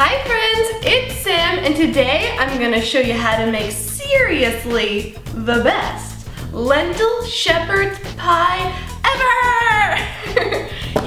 Hi friends, it's Sam, and today I'm gonna show you how to make seriously the best lentil shepherd's pie ever!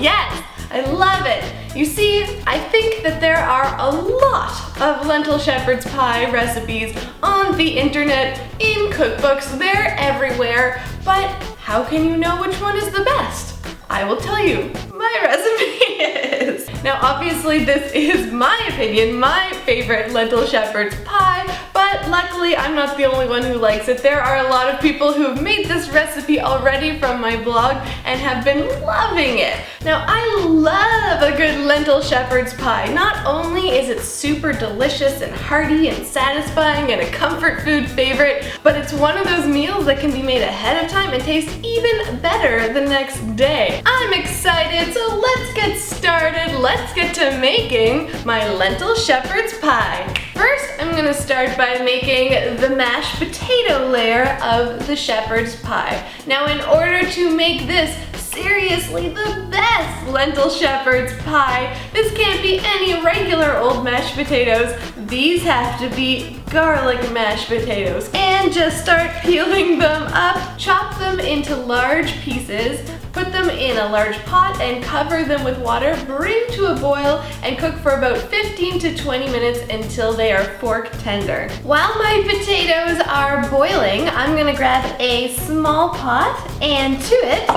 Yes, I love it. You see, I think that there are a lot of lentil shepherd's pie recipes on the internet, in cookbooks, they're everywhere, but how can you know which one is the best? I will tell you, my recipe is. Now obviously this is my opinion, my favorite lentil shepherd's pie, but luckily I'm not the only one who likes it. There are a lot of people who have made this recipe already from my blog and have been loving it. Now I love a good lentil shepherd's pie. Not only is it super delicious and hearty and satisfying and a comfort food favorite, but it's one of those meals that can be made ahead of time and taste even better the next day. I'm excited, so let's get started. Let's get to making my lentil shepherd's pie. First, I'm gonna start by making the mashed potato layer of the shepherd's pie. Now, in order to make this seriously the best lentil shepherd's pie, this can't be any regular old mashed potatoes. These have to be garlic mashed potatoes. And just start peeling them up. Chop them into large pieces. Put them in a large pot and cover them with water. Bring to a boil and cook for about 15 to 20 minutes until they are fork tender. While my potatoes are boiling, I'm gonna grab a small pot and to it,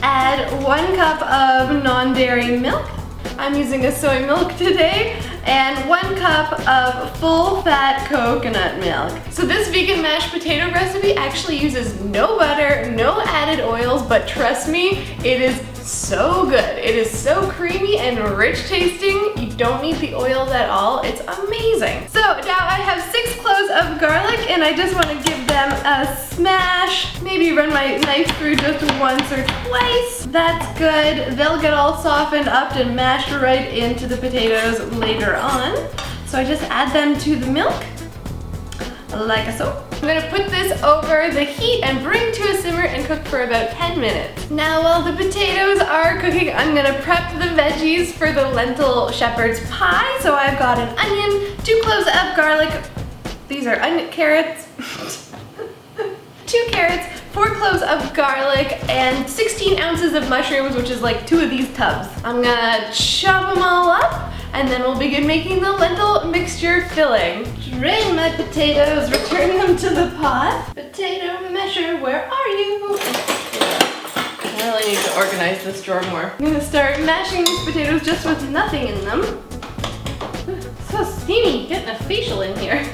add 1 cup of non-dairy milk. I'm using a soy milk today, and 1 cup of full-fat coconut milk. So this vegan mashed potato recipe actually uses no butter, no added oils, but trust me, it is so good. It is so creamy and rich tasting. You don't need the oils at all. It's amazing. So now I have 6 cloves of garlic and I just want to give them a smash. Maybe run my knife through just once or twice. That's good. They'll get all softened up and mashed right into the potatoes later on. So I just add them to the milk, like so. I'm gonna put this over the heat and bring to a simmer and cook for about 10 minutes. Now while the potatoes are cooking, I'm gonna prep the veggies for the lentil shepherd's pie. So I've got an onion, 2 cloves of garlic. These are carrots. 2 carrots, 4 cloves of garlic, and 16 ounces of mushrooms, which is like 2 of these tubs. I'm gonna chop them all up, and then we'll begin making the lentil mixture filling. Drain my potatoes, return them to the pot. Potato masher, where are you? I really need to organize this drawer more. I'm gonna start mashing these potatoes just with nothing in them. So steamy, getting a facial in here.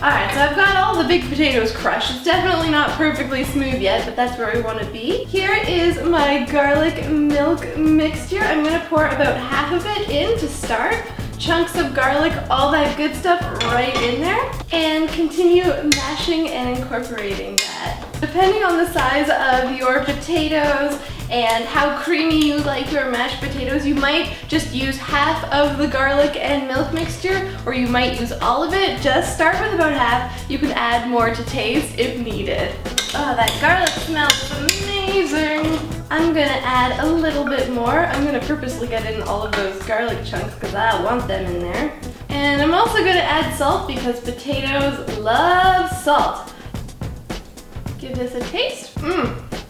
Alright, so I've got all the big potatoes crushed. It's definitely not perfectly smooth yet, but that's where we want to be. Here is my garlic milk mixture. I'm going to pour about half of it in to start. Chunks of garlic, all that good stuff right in there. And continue mashing and incorporating that. Depending on the size of your potatoes and how creamy you like your mashed potatoes, you might just use half of the garlic and milk mixture, or you might use all of it. Just start with about half. You can add more to taste if needed. Oh, that garlic smells amazing. I'm gonna add a little bit more. I'm gonna purposely get in all of those garlic chunks because I want them in there. And I'm also gonna add salt because potatoes love salt. Give this a taste.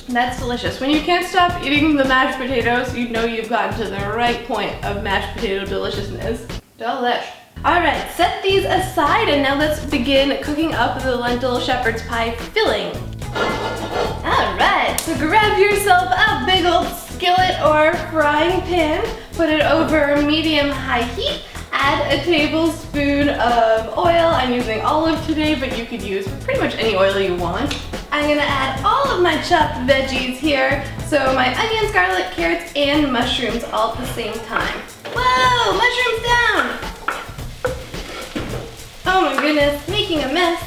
That's delicious. When you can't stop eating the mashed potatoes, you know you've gotten to the right point of mashed potato deliciousness. Delish. Alright, set these aside and now let's begin cooking up the lentil shepherd's pie filling. Alright, so grab yourself a big old skillet or frying pan, put it over medium-high heat, add a tablespoon of oil. I'm using olive today, but you could use pretty much any oil you want. I'm gonna add all of my chopped veggies here. So my onions, garlic, carrots, and mushrooms all at the same time. Whoa, mushrooms down! Oh my goodness, making a mess.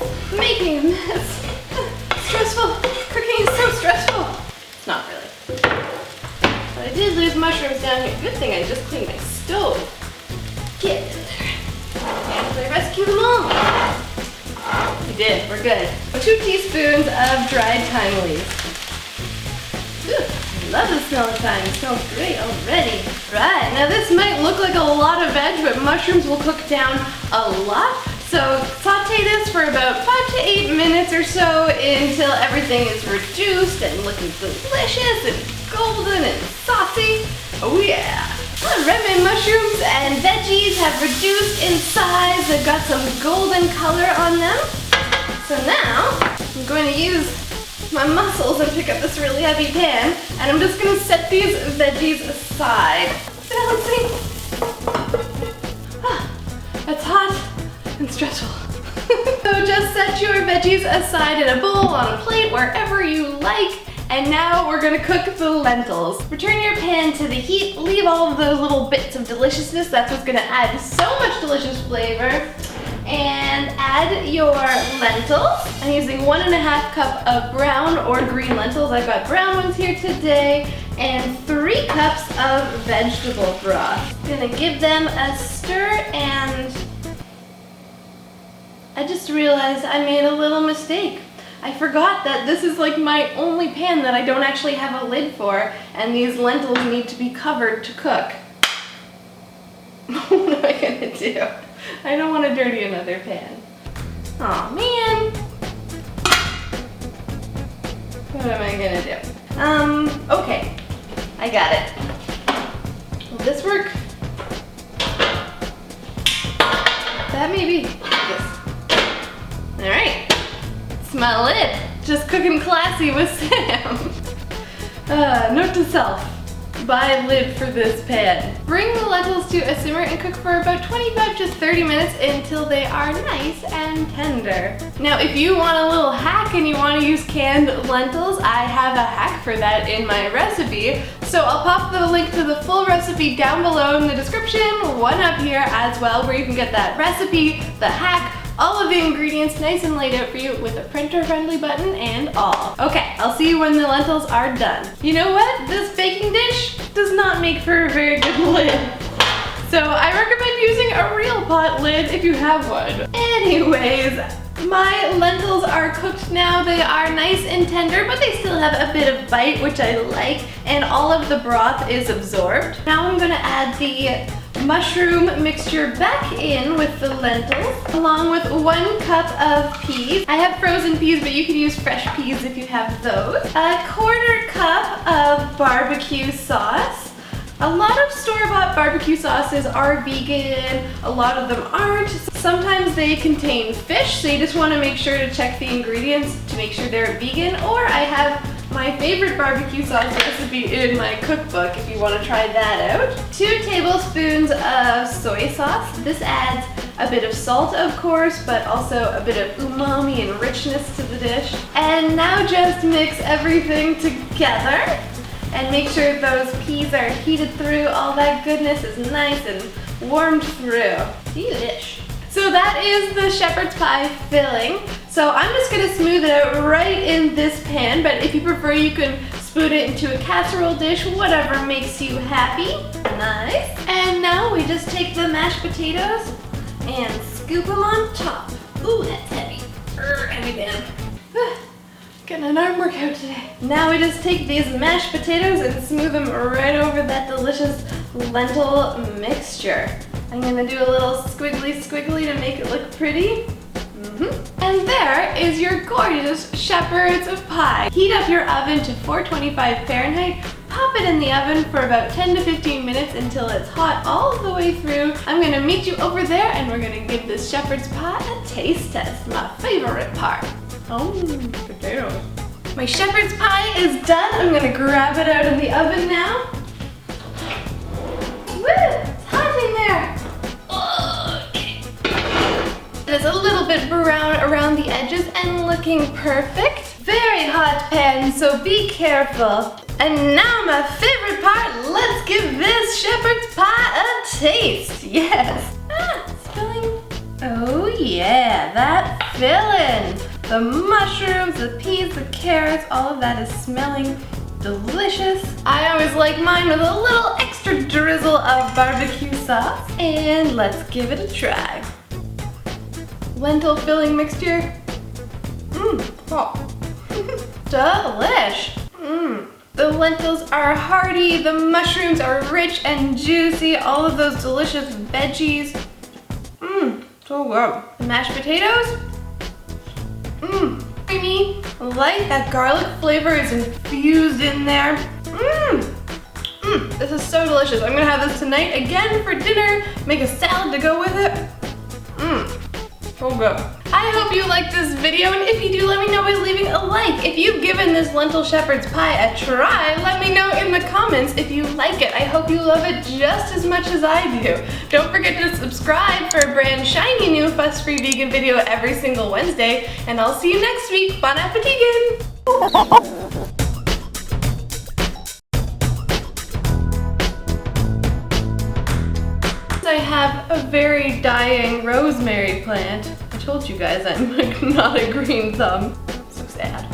Stressful, cooking is so stressful. It's not really. But I did lose mushrooms down here. Good thing I just cleaned my stove. Get in there. And I rescue them all. We did, we're good. 2 teaspoons of dried thyme leaves. Ooh, love the smell of thyme. It smells great already. Right, now this might look like a lot of veg, but mushrooms will cook down a lot. So saute this for about 5 to 8 minutes or so until everything is reduced and looking delicious and golden and saucy. Oh yeah. Alright, my mushrooms and veggies have reduced in size. They've got some golden color on them. So now I'm going to use my muscles and pick up this really heavy pan, and I'm just going to set these veggies aside. Balancing. It's hot and stressful. So just set your veggies aside in a bowl, on a plate, wherever you like. And now we're gonna cook the lentils. Return your pan to the heat, leave all of those little bits of deliciousness. That's what's gonna add so much delicious flavor. And add your lentils. I'm using 1.5 cup of brown or green lentils. I've got brown ones here today. And 3 cups of vegetable broth. Gonna give them a stir, and I just realized I made a little mistake. I forgot that this is like my only pan that I don't actually have a lid for, and these lentils need to be covered to cook. What am I gonna do? I don't want to dirty another pan. Aw, man. What am I gonna do? Okay. I got it. Will this work? That maybe. Yes. Alright. Smell it. Just cooking classy with Sam. Note to self. Buy a lid for this pan. Bring the lentils to a simmer and cook for about 25 to 30 minutes until they are nice and tender. Now, if you want a little hack and you want to use canned lentils, I have a hack for that in my recipe. So I'll pop the link to the full recipe down below in the description, one up here as well, where you can get that recipe, the hack, all of the ingredients nice and laid out for you with a printer-friendly button and all. Okay, I'll see you when the lentils are done. You know what? This baking dish does not make for a very good lid. So I recommend using a real pot lid if you have one. Anyways, my lentils are cooked now. They are nice and tender, but they still have a bit of bite, which I like, and all of the broth is absorbed. Now I'm gonna add the mushroom mixture back in with the lentils, along with 1 cup of peas. I have frozen peas, but you can use fresh peas if you have those. A 1/4 cup of barbecue sauce. A lot of store-bought barbecue sauces are vegan, a lot of them aren't. Sometimes they contain fish, so you just want to make sure to check the ingredients to make sure they're vegan, or I have my favorite barbecue sauce recipe in my cookbook if you want to try that out. 2 tablespoons of soy sauce. This adds a bit of salt, of course, but also a bit of umami and richness to the dish. And now just mix everything together and make sure those peas are heated through. All that goodness is nice and warmed through. Delish. So that is the shepherd's pie filling. So I'm just gonna smooth it out right in this pan, but if you prefer, you can spoon it into a casserole dish, whatever makes you happy. Nice. And now we just take the mashed potatoes and scoop them on top. Ooh, that's heavy. Heavy pan. Getting an arm workout today. Now we just take these mashed potatoes and smooth them right over that delicious lentil mixture. I'm gonna do a little squiggly to make it look pretty. And there is your gorgeous shepherd's pie. Heat up your oven to 425 Fahrenheit. Pop it in the oven for about 10 to 15 minutes until it's hot all the way through. I'm gonna meet you over there and we're gonna give this shepherd's pie a taste test, my favorite part. Oh, potatoes. My shepherd's pie is done. I'm gonna grab it out of the oven now. Woo, it's hot in there. It's a little bit brown around the edges and looking perfect. Very hot pan, so be careful. And now my favorite part, let's give this shepherd's pie a taste. Yes. It's filling. Oh yeah, that filling. The mushrooms, the peas, the carrots, all of that is smelling delicious. I always like mine with a little extra drizzle of barbecue sauce. And let's give it a try. Lentil filling mixture. Oh. Delish. The The lentils are hearty, the mushrooms are rich and juicy, all of those delicious veggies. Mmm, so good. The mashed potatoes, mmm, creamy, light. That garlic flavor is infused in there. Mmm. This is so delicious. I'm gonna have this tonight again for dinner. Make a salad to go with it. So good. I hope you liked this video, and if you do, let me know by leaving a like. If you've given this lentil shepherd's pie a try, let me know in the comments if you like it. I hope you love it just as much as I do. Don't forget to subscribe for a brand shiny new fuss-free vegan video every single Wednesday, and I'll see you next week. Bon appetit! I have a very dying rosemary plant. I told you guys I'm like not a green thumb. So sad.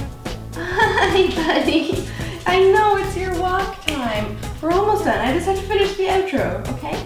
Hi, buddy. I know it's your walk time. We're almost done. I just have to finish the outro, okay?